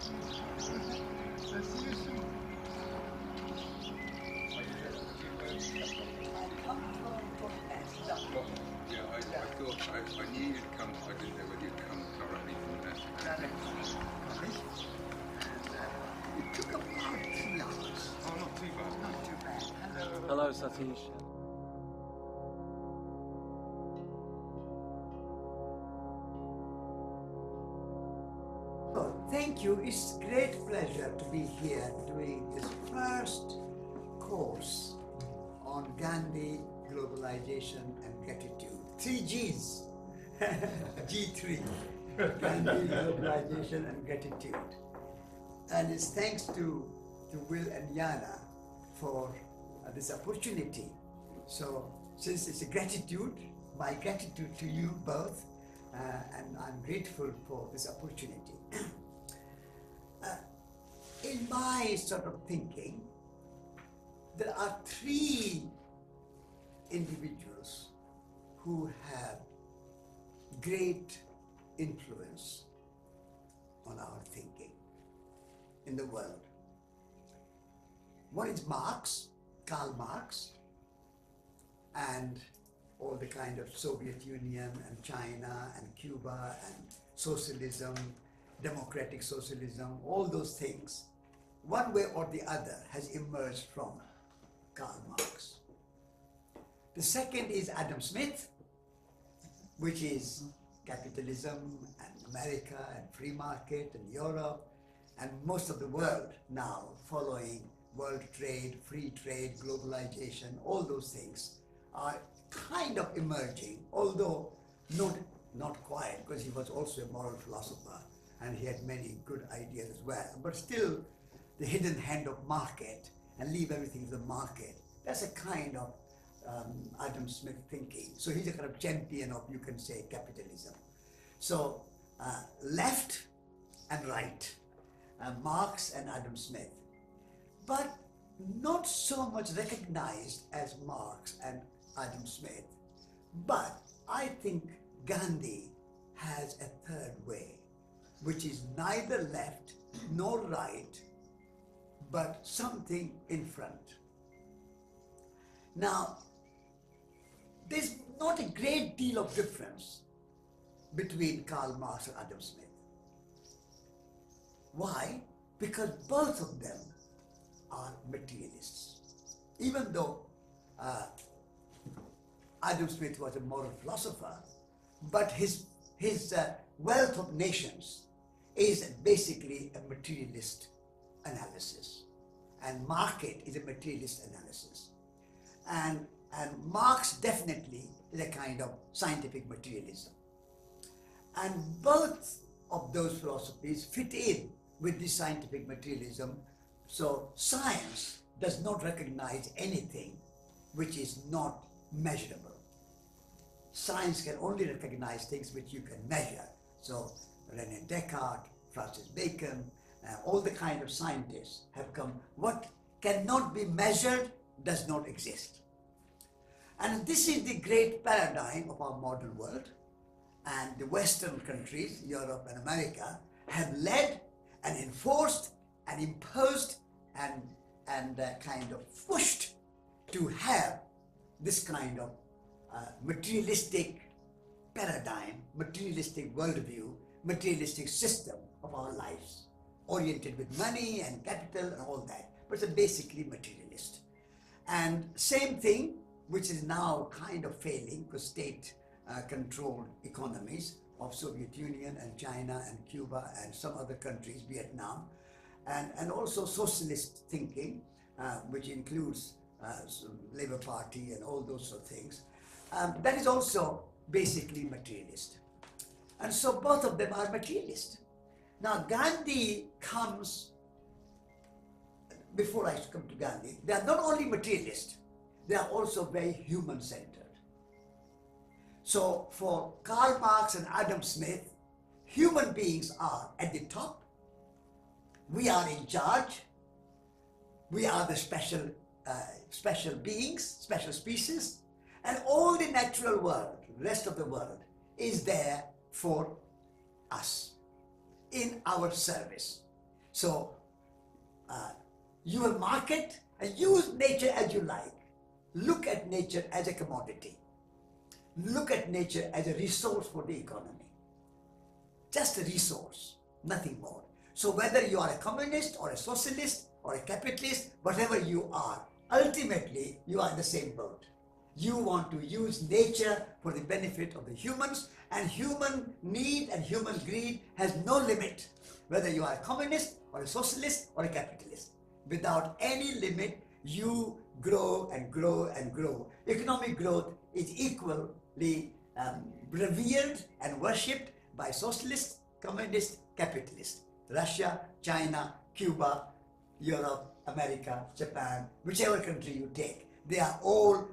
So see you soon. Well, yeah, I thought I knew you'd come. I didn't know whether you'd come directly from there. It took about 3 hours. Oh, not too bad. Not too bad. Hello. Hello, Satish. Oh, thank you. It's great pleasure to be here doing this first course on Gandhi, globalization and gratitude. 3 G's. G3. Gandhi, globalization and gratitude. And it's thanks to Will and Yana for this opportunity. So since it's a gratitude, my gratitude to you both, and I'm grateful for this opportunity. In my sort of thinking, there are 3 individuals who have great influence on our thinking in the world. One is Marx, Karl Marx, and all the kind of Soviet Union and China and Cuba and socialism, democratic socialism, all those things, one way or the other has emerged from Karl Marx. The second is Adam Smith, which is capitalism and America and free market and Europe and most of the world now following world trade, free trade, globalization, all those things are kind of emerging, although not quite, because he was also a moral philosopher and he had many good ideas as well. But still, the hidden hand of market and leave everything to the market, that's a kind of Adam Smith thinking. So he's a kind of champion of, you can say, capitalism. So left and right, Marx and Adam Smith, but not so much recognized as Marx and Adam Smith. But I think Gandhi has a third way, which is neither left nor right, but something in front. Now, there's not a great deal of difference between Karl Marx and Adam Smith. Why? Because both of them are materialists. Even though Adam Smith was a moral philosopher, but his Wealth of Nations is basically a materialist analysis, and market is a materialist analysis. And Marx definitely is a kind of scientific materialism. And both of those philosophies fit in with this scientific materialism. So science does not recognize anything which is not measurable. Science can only recognize things which you can measure. So René Descartes, Francis Bacon, all the kind of scientists have come. What cannot be measured does not exist. And this is the great paradigm of our modern world. And the Western countries, Europe and America, have led and enforced and imposed and kind of pushed to have this kind of materialistic paradigm, materialistic worldview, materialistic system of our lives, oriented with money and capital and all that, but it's basically materialist. And same thing, which is now kind of failing, because state-controlled economies of Soviet Union and China and Cuba and some other countries, Vietnam, and also socialist thinking, which includes Labour Party and all those sort of things, that is also basically materialist. And so both of them are materialist. Now Gandhi comes, before I come to Gandhi, they are not only materialist, they are also very human-centered. So for Karl Marx and Adam Smith, human beings are at the top, we are in charge, we are the special beings, special species, and all the natural world, rest of the world, is there for us, in our service. So you will market and use nature as you like. Look at nature as a commodity. Look at nature as a resource for the economy. Just a resource, nothing more. So whether you are a communist or a socialist or a capitalist, whatever you are, ultimately you are in the same boat. You want to use nature for the benefit of the humans, and human need and human greed has no limit, whether you are a communist or a socialist or a capitalist. Without any limit, you grow and grow and grow. Economic growth is equally revered and worshipped by socialists, communists, capitalists. Russia, China, Cuba, Europe, America, Japan, whichever country you take, they are all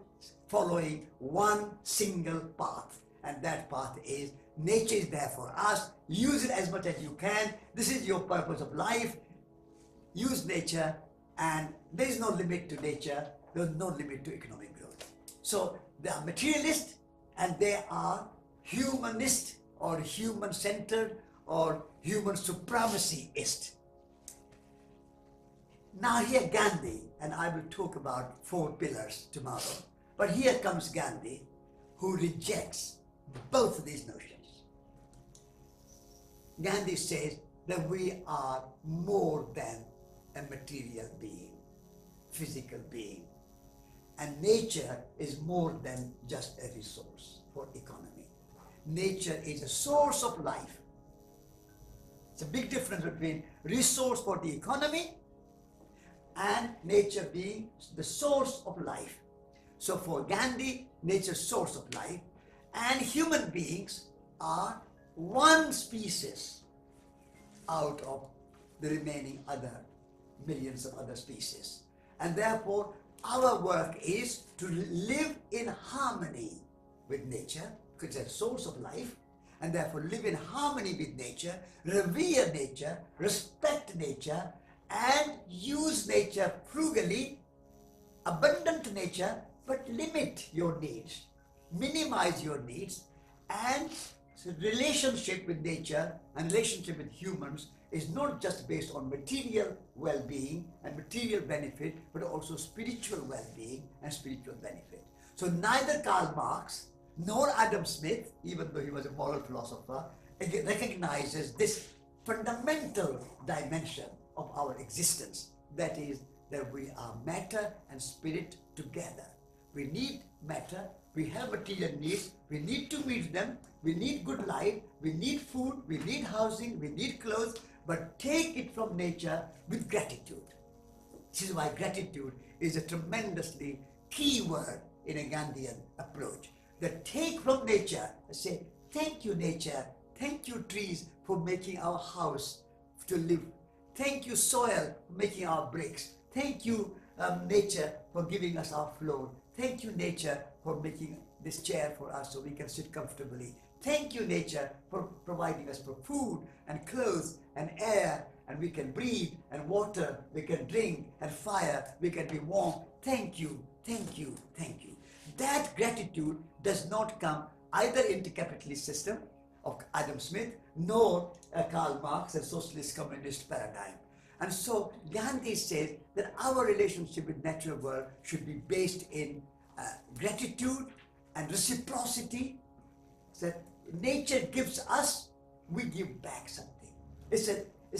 following one single path, and that path is nature is there for us. Use it as much as you can. This is your purpose of life. Use nature, and there is no limit to nature. There is no limit to economic growth. So they are materialist and they are humanist or human-centered or human supremacyist. Now here Gandhi, and I will talk about 4 pillars tomorrow, but here comes Gandhi, who rejects both of these notions. Gandhi says that we are more than a material being, physical being, and nature is more than just a resource for economy. Nature is a source of life. It's a big difference between resource for the economy and nature being the source of life. So for Gandhi, nature is source of life, and human beings are one species out of the remaining other millions of other species. And therefore, our work is to live in harmony with nature, because it's a source of life, and therefore live in harmony with nature, revere nature, respect nature, and use nature frugally, abundant nature, but limit your needs, minimize your needs, and relationship with nature and relationship with humans is not just based on material well-being and material benefit, but also spiritual well-being and spiritual benefit. So neither Karl Marx nor Adam Smith, even though he was a moral philosopher, recognizes this fundamental dimension of our existence, that is, that we are matter and spirit together. We need matter, we have material needs, we need to meet them, we need good life, we need food, we need housing, we need clothes, but take it from nature with gratitude. This is why gratitude is a tremendously key word in a Gandhian approach. That take from nature and say, thank you nature, thank you trees for making our house to live. Thank you soil for making our bricks. Thank you nature for giving us our floor. Thank you nature for making this chair for us so we can sit comfortably. Thank you nature for providing us for food and clothes and air, and we can breathe, and water we can drink, and fire we can be warm. Thank you, thank you, thank you. That gratitude does not come either in the capitalist system of Adam Smith nor Karl Marx and socialist communist paradigm. And so Gandhi says that our relationship with natural world should be based in gratitude and reciprocity. That nature gives us, we give back something. It's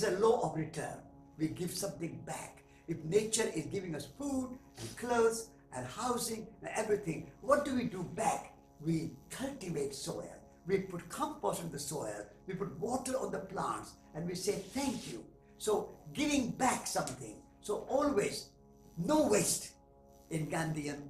a law of return. We give something back. If nature is giving us food and clothes and housing and everything, what do we do back? We cultivate soil. We put compost in the soil. We put water on the plants, and we say thank you. So giving back something. So always no waste in Gandhian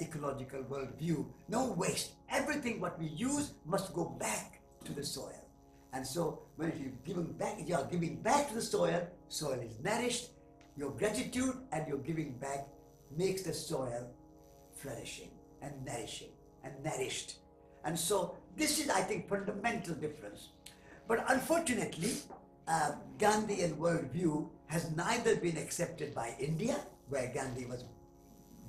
ecological worldview. No waste. Everything what we use must go back to the soil. And so when you are giving back to the soil, soil is nourished. Your gratitude and your giving back makes the soil flourishing and nourishing and nourished. And so this is, I think, fundamental difference. But unfortunately, Gandhian worldview has neither been accepted by India, where Gandhi was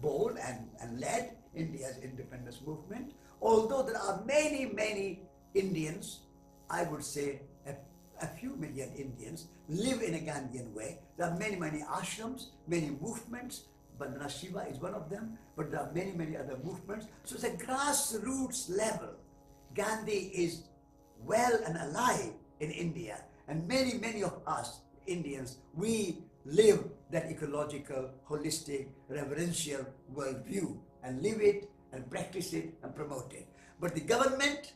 born and led India's independence movement, although there are many, many Indians, I would say a few million Indians live in a Gandhian way. There are many, many ashrams, many movements. Bandana Shiva is one of them, but there are many, many other movements. So it's a grassroots level. Gandhi is well and alive in India, and many, many of us Indians, we live that ecological, holistic, reverential worldview and live it and practice it and promote it. But the government,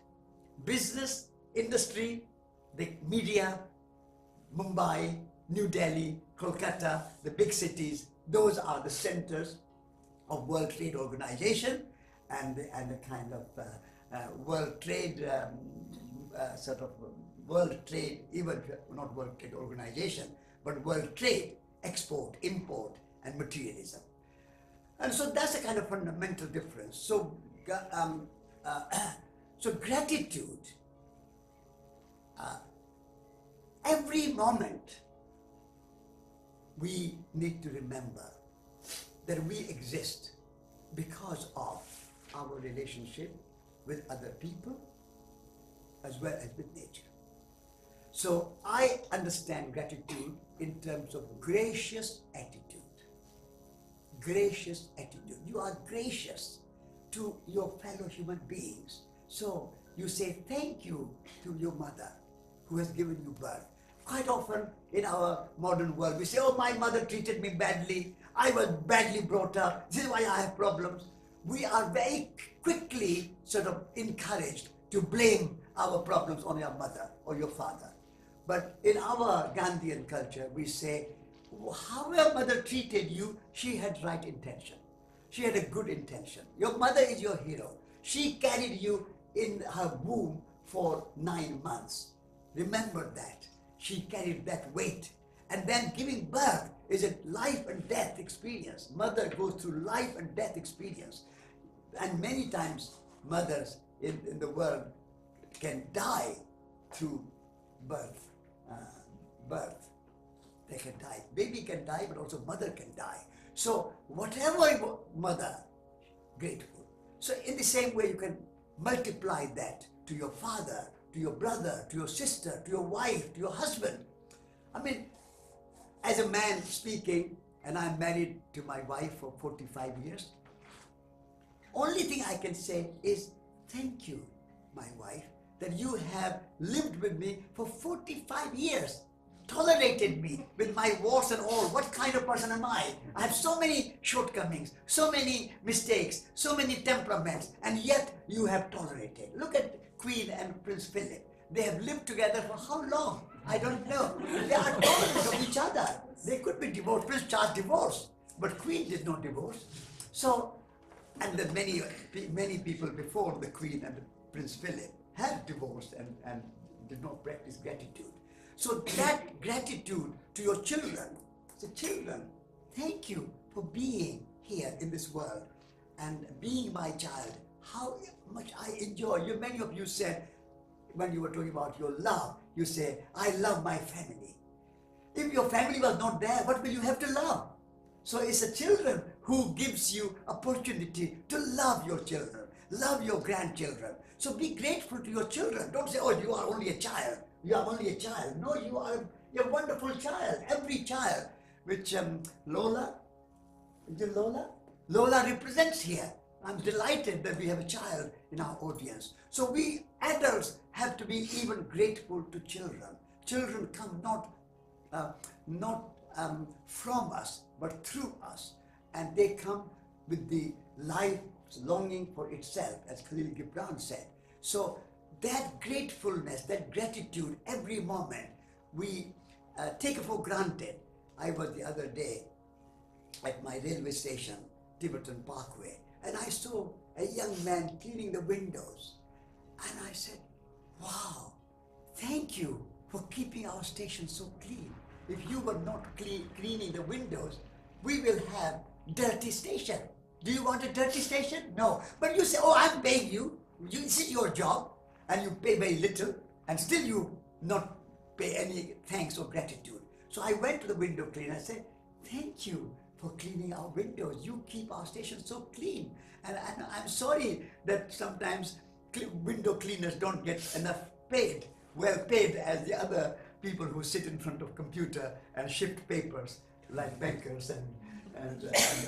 business, industry, the media, Mumbai, New Delhi, Kolkata, the big cities, those are the centers of World Trade Organization and the kind of World Trade World Trade, even not World Trade Organization, but World Trade, export, import, and materialism. And so that's a kind of fundamental difference. So, so gratitude, every moment we need to remember that we exist because of our relationship with other people as well as with nature. So I understand gratitude in terms of gracious attitude. Gracious attitude. You are gracious to your fellow human beings. So you say thank you to your mother who has given you birth. Quite often in our modern world, we say, oh, my mother treated me badly. I was badly brought up. This is why I have problems. We are very quickly sort of encouraged to blame our problems on your mother or your father. But in our Gandhian culture, we say, how your mother treated you, she had right intention. She had a good intention. Your mother is your hero. She carried you in her womb for 9 months. Remember that. She carried that weight. And then giving birth is a life and death experience. Mother goes through life and death experience. And many times mothers in the world can die through birth. They can die. Baby can die, but also mother can die. So whatever mother, grateful. So in the same way, you can multiply that to your father, to your brother, to your sister, to your wife, to your husband. I mean, as a man speaking, and I'm married to my wife for 45 years, only thing I can say is thank you, my wife, that you have lived with me for 45 years, tolerated me with my warts and all. What kind of person am I? I have so many shortcomings, so many mistakes, so many temperaments, and yet you have tolerated. Look at Queen and Prince Philip. They have lived together for how long? I don't know. They are tolerant of each other. They could be divorced. Prince Charles divorced, but Queen did not divorce. So, and the many people before the Queen and Prince Philip had divorced and did not practice gratitude. So that gratitude to your children, so children, thank you for being here in this world and being my child. How much I enjoy. Many of you said, when you were talking about your love, you say, I love my family. If your family was not there, what will you have to love? So it's the children who gives you opportunity to love your children, love your grandchildren. So be grateful to your children. Don't say, oh, you are only a child. You are only a child. No, you're a wonderful child. Every child, which Lola, is it Lola? Lola represents here. I'm delighted that we have a child in our audience. So we adults have to be even grateful to children. Children come not from us, but through us. And they come with the life longing for itself, as Khalil Gibran said. So that gratefulness, that gratitude, every moment we take it for granted. I was the other day at my railway station, Tiverton Parkway, and I saw a young man cleaning the windows. And I said, wow, thank you for keeping our station so clean. If you were not cleaning the windows, we will have dirty station. Do you want a dirty station? No. But you say, oh, I'm paying you. This is your job. And you pay very little. And still you not pay any thanks or gratitude. So I went to the window cleaner and said, thank you for cleaning our windows. You keep our station so clean. And I'm sorry that sometimes window cleaners don't get enough paid, well paid as the other people who sit in front of computer and shift papers like bankers and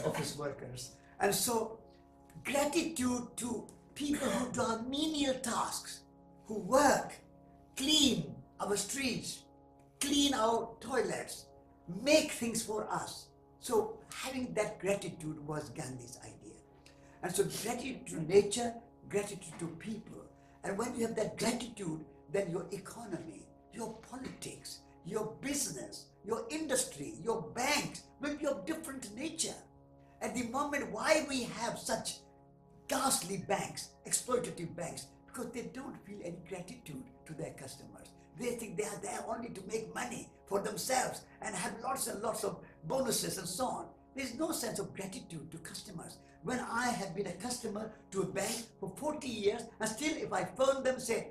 office workers. And so gratitude to people who do menial tasks, who work, clean our streets, clean our toilets, make things for us. So having that gratitude was Gandhi's idea. And so gratitude to nature, gratitude to people. And when you have that gratitude, then your economy, your politics, your business, your industry, your banks will be of different nature. At the moment, why we have such ghastly banks, exploitative banks, because they don't feel any gratitude to their customers. They think they are there only to make money for themselves and have lots and lots of bonuses and so on. There's no sense of gratitude to customers. When I have been a customer to a bank for 40 years, and still if I phone them, say,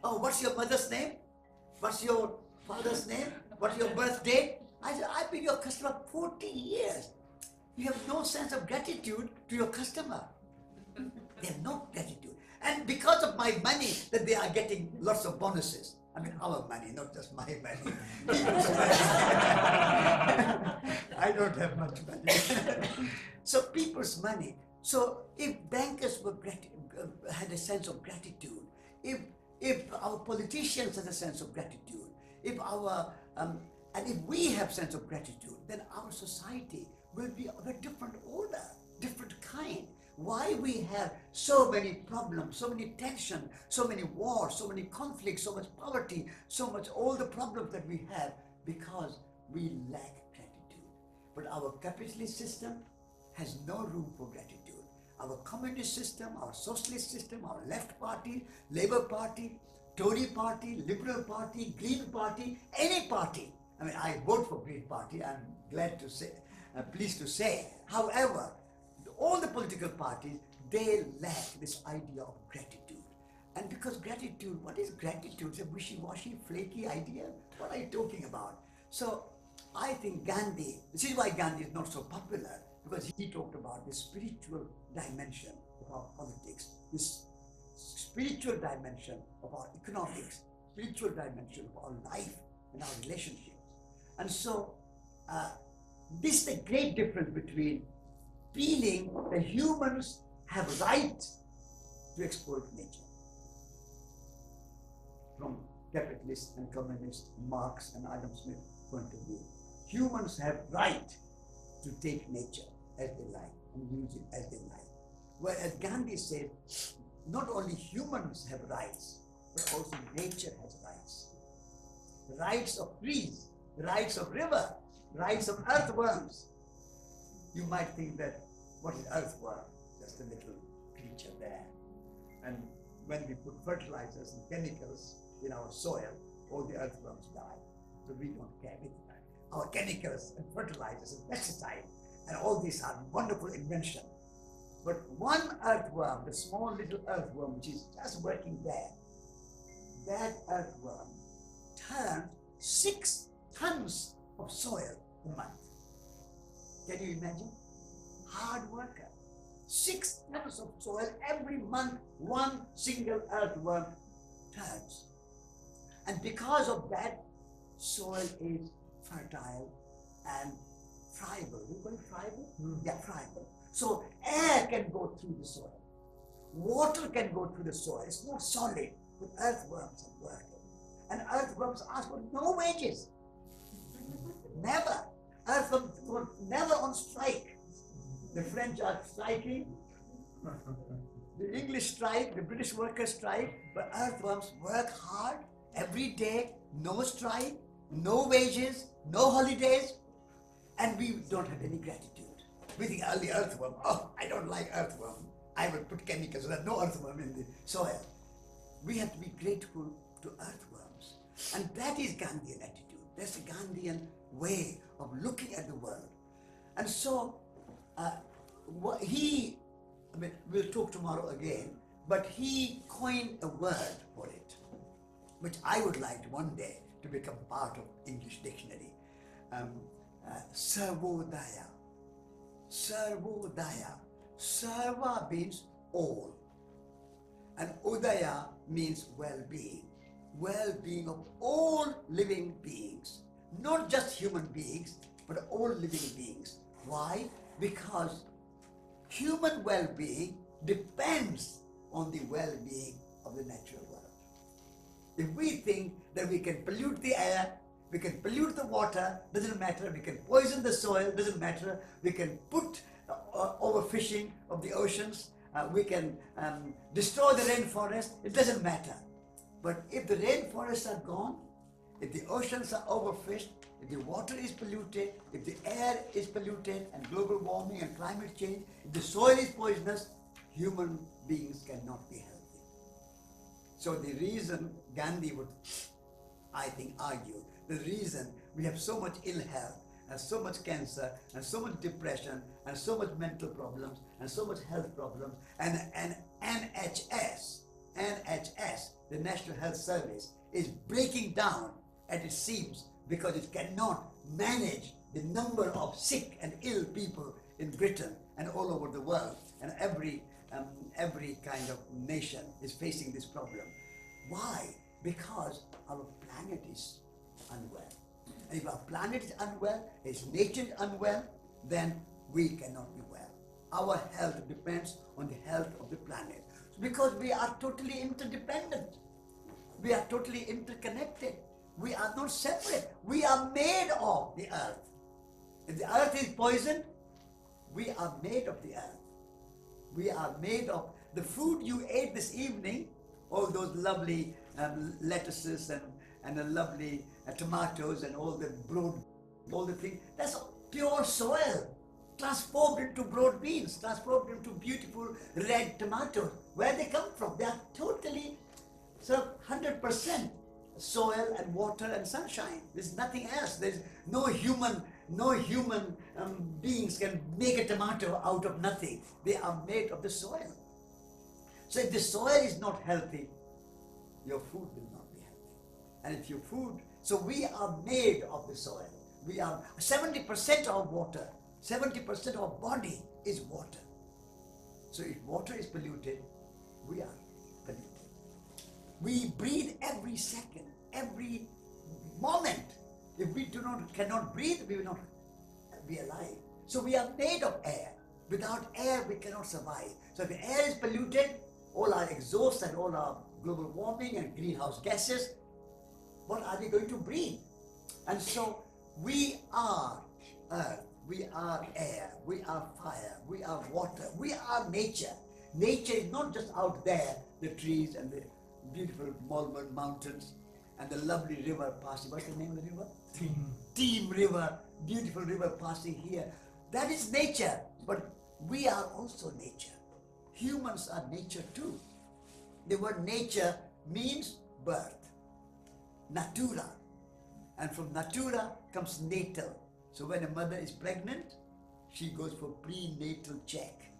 oh, what's your mother's name? What's your father's name? What's your birthday? I said, I've been your customer 40 years. You have no sense of gratitude to your customer. They have no gratitude. And because of my money, that they are getting lots of bonuses. I mean, our money, not just my money. People's money. I don't have much money. So people's money. So if bankers were had a sense of gratitude, if our politicians had a sense of gratitude, if our and if we have sense of gratitude, then our society will be of a different order, different kind. Why we have so many problems, so many tension, so many wars, so many conflicts, so much poverty, so much all the problems that we have, because we lack gratitude. But our capitalist system has no room for gratitude. Our communist system, our socialist system, our left party, Labour Party, Tory Party, Liberal Party, Green Party, any party. I mean, I vote for Green Party, I'm glad to say, pleased to say. However, all the political parties, they lack this idea of gratitude. And because gratitude, what is gratitude? It's a wishy-washy, flaky idea. What are you talking about? So I think Gandhi, this is why Gandhi is not so popular, because he talked about the spiritual dimension of our politics, this spiritual dimension of our economics, spiritual dimension of our life and our relationships. And so this is the great difference between feeling that humans have right to exploit nature from capitalist and communist Marx and Adam Smith point of view. Humans have right to take nature as they like and use it as they like. Whereas Gandhi said, not only humans have rights, but also nature has rights. The rights of trees, the rights of river, rights of earthworms. You might think that, what is earthworm? Just a little creature there. And when we put fertilizers and chemicals in our soil, all the earthworms die. So we don't care with that. Our chemicals and fertilizers and pesticides and all these are wonderful inventions. But one earthworm, the small little earthworm which is just working there, that earthworm turns 6 tons of soil a month. Can you imagine? Hard worker. 6 tons of soil every month, one single earthworm turns. And because of that, soil is fertile and friable. You call it friable? Yeah, friable. So air can go through the soil. Water can go through the soil. It's not solid, but earthworms are working. And earthworms ask for no wages. Never. Earthworms were never on strike. The French are striking. The English strike, the British workers strike, but earthworms work hard every day, no strike, no wages, no holidays, and we don't have any gratitude. We think early earthworm, oh, I don't like earthworm. I will put chemicals so there's no earthworm in the soil. We have to be grateful to earthworms. And that is Gandhian attitude. That's a Gandhian way of looking at the world. And so, we'll talk tomorrow again, but he coined a word for it, which I would like one day to become part of English dictionary. Sarvodaya. Sarvodaya. Sarva means all, and Udaya means well-being. well-being of all living beings, not just human beings, but all living beings. Why? Because human well-being depends on the well-being of the natural world. If we think that we can pollute the air, we can pollute the water, doesn't matter, we can poison the soil, doesn't matter, we can put overfishing of the oceans, we can destroy the rainforest, it doesn't matter. But if the rainforests are gone, if the oceans are overfished, if the water is polluted, if the air is polluted, and global warming and climate change, if the soil is poisonous, human beings cannot be healthy. So the reason Gandhi would, I think, argue, the reason we have so much ill health, and so much cancer, and so much depression, and so much mental problems, and so much health problems, and NHS, the National Health Service, is breaking down at its seams because it cannot manage the number of sick and ill people in Britain and all over the world, and every kind of nation is facing this problem. Why? Because our planet is unwell. And if our planet is unwell, if nature is unwell, then we cannot be well. Our health depends on the health of the planet. Because we are totally interdependent. We are totally interconnected. We are not separate. We are made of the earth. If the earth is poisoned, we are made of the earth. We are made of the food you ate this evening, all those lovely lettuces and the lovely tomatoes and all the things. That's pure soil, transformed into broad beans, transformed into beautiful red tomatoes. Where they come from? They are totally 100% soil and water and sunshine. There's nothing else. There's no human beings can make a tomato out of nothing. They are made of the soil. So if the soil is not healthy, your food will not be healthy. And if your food, so we are made of the soil. We are 70% of water, 70% of our body is water. So if water is polluted, we are polluted. We breathe every second, every moment. If we cannot breathe, we will not be alive. So we are made of air. Without air, we cannot survive. So if the air is polluted, all our exhaust and all our global warming and greenhouse gases, what are we going to breathe? And so we are earth, we are air, we are fire, we are water, we are nature. Nature is not just out there, the trees and the beautiful Malvern Mountains and the lovely river passing. What's the name of the river? Team River, beautiful river passing here. That is nature, but we are also nature. Humans are nature too. The word nature means birth, natura. And from natura comes natal. So when a mother is pregnant, she goes for prenatal check.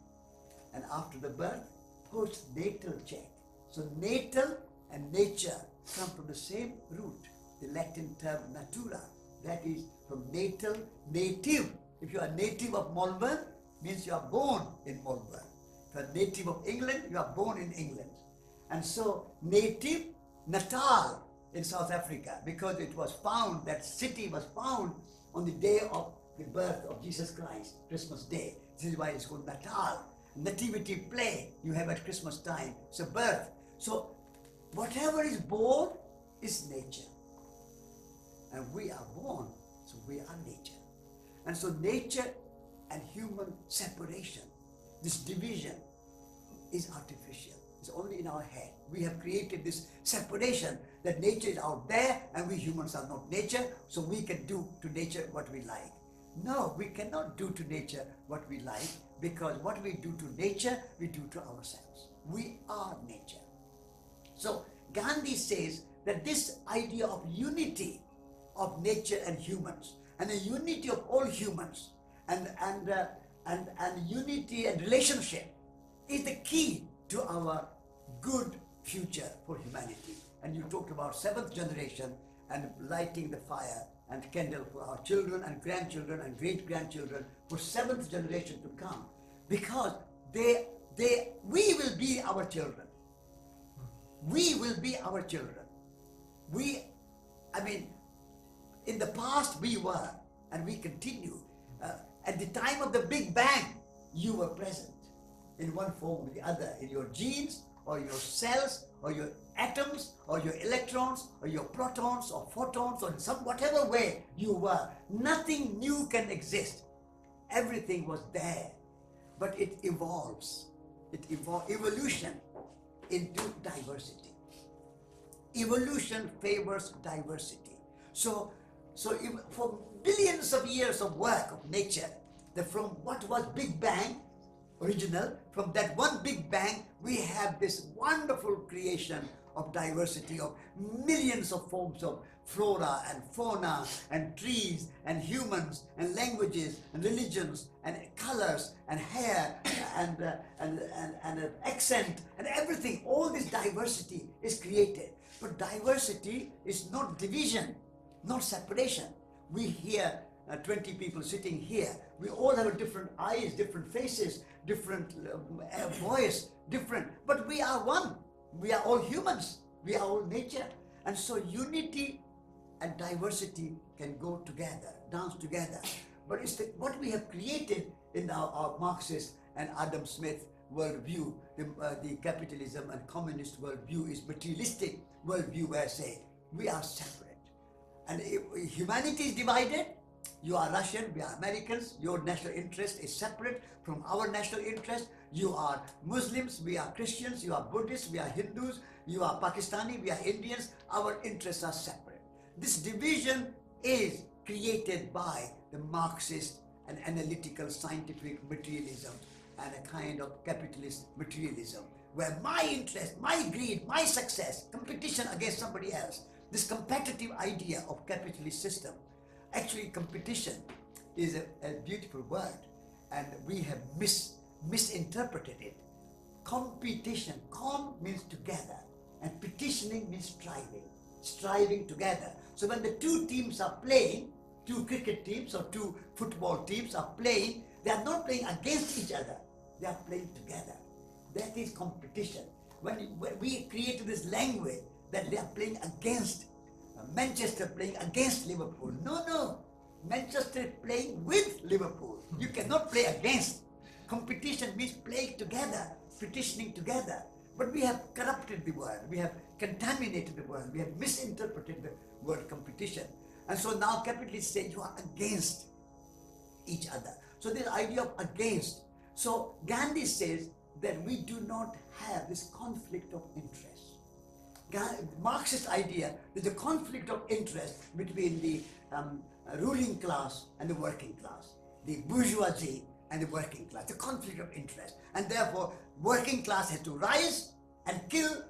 And after the birth, postnatal check. So natal and nature come from the same root, the Latin term natura. That is from natal, native. If you are native of Malvern, means you are born in Malvern. If you are native of England, you are born in England. And so native, Natal in South Africa, because it was found, that city was found on the day of the birth of Jesus Christ, Christmas Day. This is why it's called Natal. Nativity play you have at Christmas time. It's a birth. So whatever is born is nature. And we are born, so we are nature. And so nature and human separation, this division, is artificial. It's only in our head. We have created this separation that nature is out there and we humans are not nature, so we can do to nature what we like. No, we cannot do to nature what we like, because what we do to nature, we do to ourselves. We are nature. So Gandhi says that this idea of unity of nature and humans, and the unity of all humans, and unity and relationship is the key to our good future for humanity. And you talked about seventh generation and lighting the fire and candle for our children and grandchildren and great-grandchildren for seventh generation to come, because we will be our children. We will be our children. I mean, in the past we were, and we continue. At the time of the Big Bang, you were present in one form or the other, in your genes, or your cells, or your atoms, or your electrons, or your protons, or photons, or in some whatever way you were. Nothing new can exist. Everything was there, but it evolves. Evolution into diversity. Evolution favors diversity. So for billions of years of work of nature, from what was Big Bang, original, from that one Big Bang, we have this wonderful creation of diversity of millions of forms of flora and fauna and trees and humans and languages and religions and colors and hair and accent and everything. All this diversity is created. But diversity is not division, not separation. We hear 20 people sitting here. We all have different eyes, different faces, different voice, different. But we are one. We are all humans. We are all nature. And so unity and diversity can go together, dance together. But it's what we have created in our Marxist and Adam Smith worldview. The capitalism and communist worldview is materialistic worldview, where say we are separate. And if humanity is divided, you are Russian, we are Americans, your national interest is separate from our national interest. You are Muslims, we are Christians, you are Buddhists, we are Hindus, you are Pakistani, we are Indians, our interests are separate. This division is created by the Marxist and analytical scientific materialism and a kind of capitalist materialism, where my interest, my greed, my success, competition against somebody else, this competitive idea of capitalist system. Actually, competition is a beautiful word, and we have misinterpreted it. Competition, means together, and petitioning means striving together. So when the two teams are playing, two cricket teams or two football teams are playing, they are not playing against each other, they are playing together. That is competition. When we created this language that they are playing against, Manchester playing against Liverpool. No. Manchester is playing with Liverpool. You cannot play against. Competition means playing together, petitioning together. But we have corrupted the word. We have contaminated the word. We have misinterpreted the word competition. And so now capitalists say you are against each other. So this idea of against. So Gandhi says that we do not have this conflict of interest. Marxist idea, there's a conflict of interest between the ruling class and the working class, the bourgeoisie and the working class, the conflict of interest. And therefore, working class has to rise and kill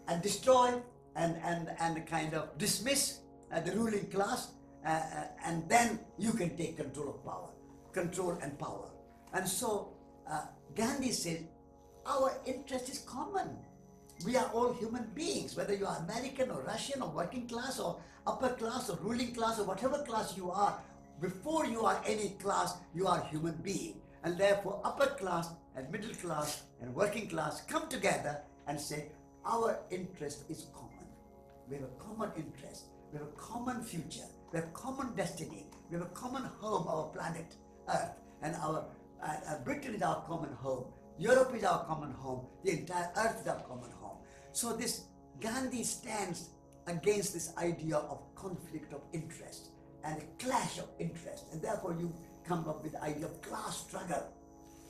and destroy and kind of dismiss the ruling class, and then you can take control and power. And so Gandhi says, our interest is common. We are all human beings, whether you are American or Russian or working class or upper class or ruling class or whatever class you are. Before you are any class, you are a human being. And therefore upper class and middle class and working class come together and say, our interest is common. We have a common interest. We have a common future. We have a common destiny. We have a common home, our planet Earth. And our Britain is our common home. Europe is our common home. The entire Earth is our common home. So this Gandhi stands against this idea of conflict of interest and a clash of interest. And therefore you come up with the idea of class struggle.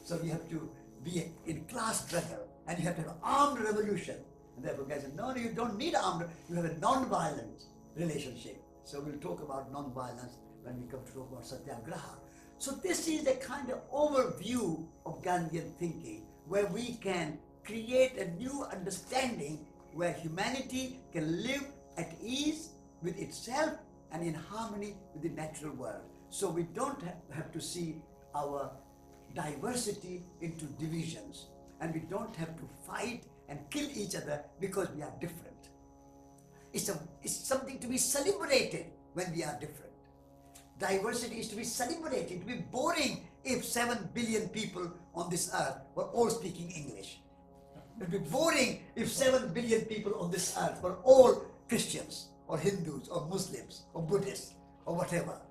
So you have to be in class struggle and you have to have an armed revolution. And therefore guys say, no, you don't need armed, you have a non-violent relationship. So we'll talk about non-violence when we come to talk about Satyagraha. So this is a kind of overview of Gandhian thinking, where we can create a new understanding where humanity can live at ease with itself and in harmony with the natural world. So we don't have to see our diversity into divisions, and we don't have to fight and kill each other because we are different. It's something to be celebrated when we are different. Diversity is to be celebrated. It would be boring if 7 billion people on this earth were all speaking English. It would be boring if 7 billion people on this earth were all Christians or Hindus or Muslims or Buddhists or whatever,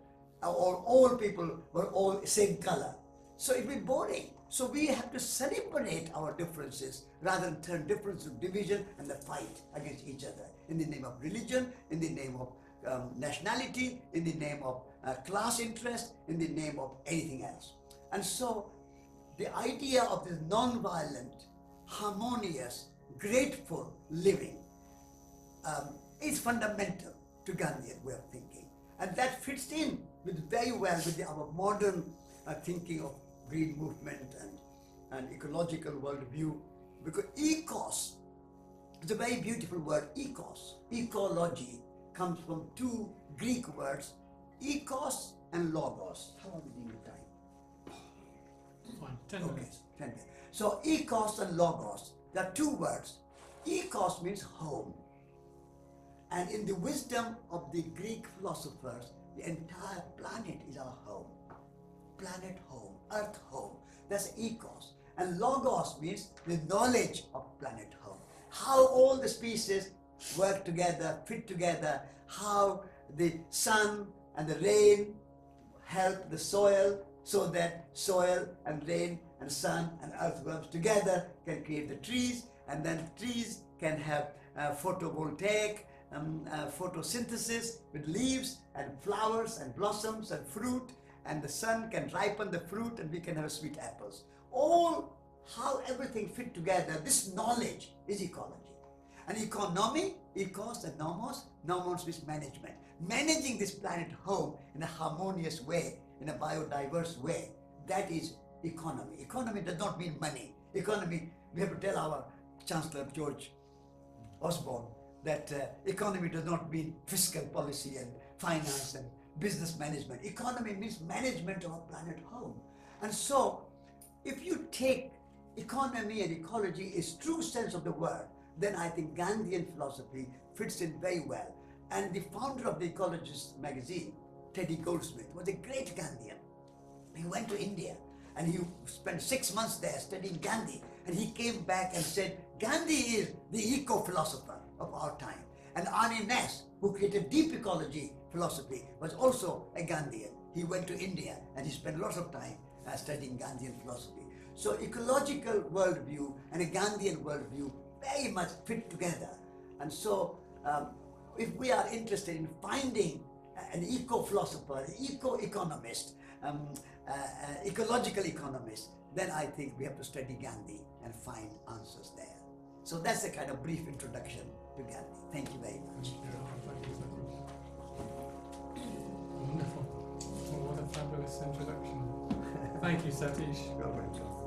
or all people were all same color. So it will be boring. So we have to celebrate our differences rather than turn difference into division and the fight against each other in the name of religion, in the name of nationality, in the name of class interest, in the name of anything else. And so the idea of this non-violent, harmonious, grateful living is fundamental to Gandhian way of thinking. And that fits in with very well with our modern thinking of green movement and ecological worldview, because ecos is a very beautiful word. Ecos, ecology, comes from two Greek words, ecos and logos. How are we doing the time? Fine, 10 Okay, minutes. 10 minutes. So ecos and logos, there are two words. Ecos means home. And in the wisdom of the Greek philosophers, the entire planet is our home. Planet home, earth home. That's ecos. And logos means the knowledge of planet home. How all the species work together, fit together, how the sun and the rain help the soil so that soil and rain and sun and earthworms together can create the trees, and then trees can have photovoltaic photosynthesis with leaves and flowers and blossoms and fruit, and the sun can ripen the fruit and we can have sweet apples. All how everything fit together, this knowledge is ecology. And economy, ecos and nomos, nomos means management. Managing this planet home in a harmonious way, in a biodiverse way, that is economy. Economy does not mean money. Economy, we have to tell our Chancellor George Osborne that economy does not mean fiscal policy and finance and business management. Economy means management of our planet home. And so, if you take economy and ecology is true sense of the word, then I think Gandhian philosophy fits in very well. And the founder of the Ecologist magazine, Teddy Goldsmith, was a great Gandhian. He went to India and he spent 6 months there studying Gandhi, and he came back and said, Gandhi is the eco-philosopher of our time. And Arne Naess, who created deep ecology philosophy, was also a Gandhian. He went to India and he spent lots of time studying Gandhian philosophy. So ecological worldview and a Gandhian worldview very much fit together. And so if we are interested in finding an eco-philosopher, an eco-economist, ecological economist, then I think we have to study Gandhi and find answers there. So that's a kind of brief introduction to Gandhi. Thank you very much. Thank you, Satish. Wonderful. Well, what a fabulous introduction. Thank you, Satish. You're welcome.